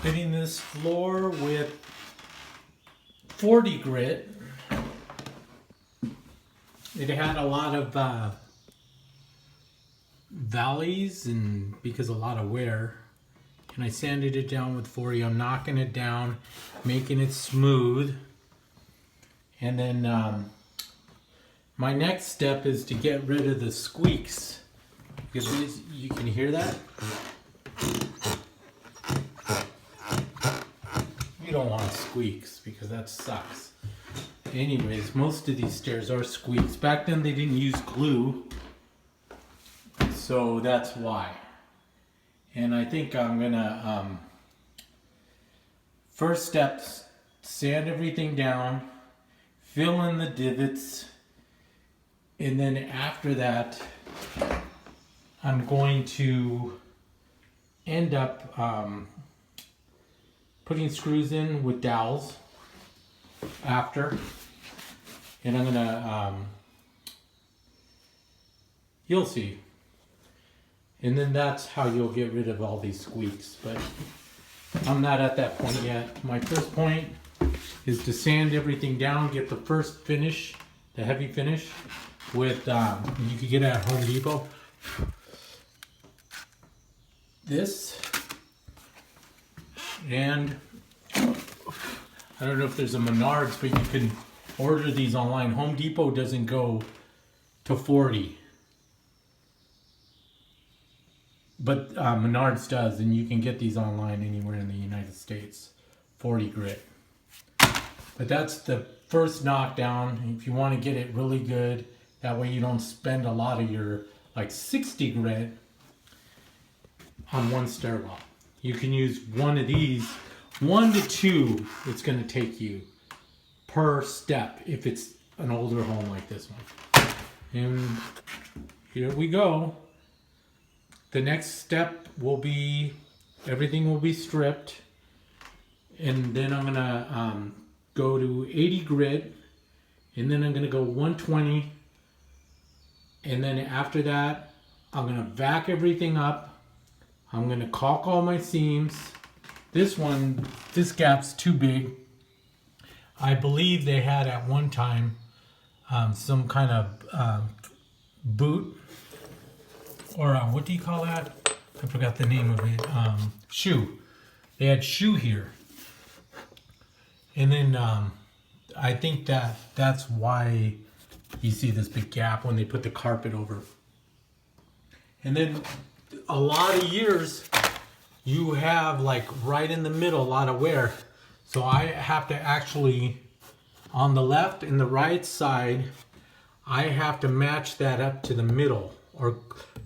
Fitting this floor with 40 grit. It had a lot of valleys and because a lot of wear, and I sanded it down with 40. I'm knocking it down, making it smooth, and then my next step is to get rid of the squeaks, because you can hear that. You don't want squeaks because that sucks. Anyways, most of these stairs are squeaks. Back then they didn't use glue, so that's why. And I think I'm gonna first step, sand everything down, fill in the divots, and then after that I'm going to end up putting screws in with dowels after, and I'm gonna you'll see, and then that's how you'll get rid of all these squeaks. But I'm not at that point yet. My first point is to sand everything down, get the first finish, the heavy finish, with you could get it at Home Depot. This, and I don't know if there's a Menards, but you can order these online. Home Depot doesn't go to 40, but Menards does, and you can get these online anywhere in the United States. 40 grit. But that's the first knockdown. If you want to get it really good, that way you don't spend a lot of your like 60 grit on one stairwell. You can use one of these, 1 to 2 it's going to take you per step if it's an older home like this one. And here we go. The next step will be, everything will be stripped, and then I'm going to go to 80 grit, and then I'm going to go 120, and then after that I'm going to vac everything up. I'm going to caulk all my seams. This gap's too big. I believe they had at one time some kind of boot, or what do you call that? I forgot the name of it. Shoe. They had shoe here. And then I think that's why you see this big gap when they put the carpet over. And then a lot of years you have like right in the middle a lot of wear, so I have to actually, on the left and the right side, I have to match that up to the middle, or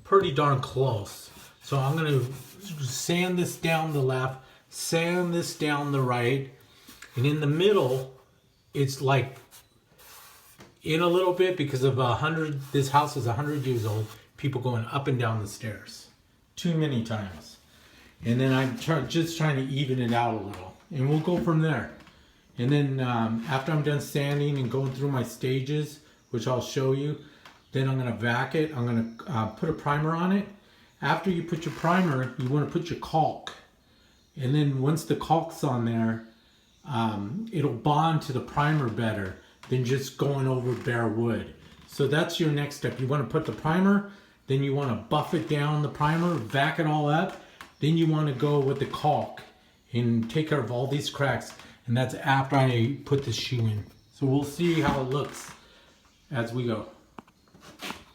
pretty darn close. So I'm going to sand this down the left, sand this down the right, and in the middle it's like in a little bit because of this house is 100 years old, people going up and down the stairs too many times. And then I'm just trying to even it out a little, and we'll go from there. And then after I'm done sanding and going through my stages, which I'll show you, then I'm going to vac it. I'm going to put a primer on it. After you put your primer, you want to put your caulk, and then once the caulk's on there, it'll bond to the primer better than just going over bare wood. So that's your next step. You want to put the primer, then you want to buff it down, the primer, vac it all up. Then you want to go with the caulk and take care of all these cracks. And that's after I put the shoe in. So we'll see how it looks as we go.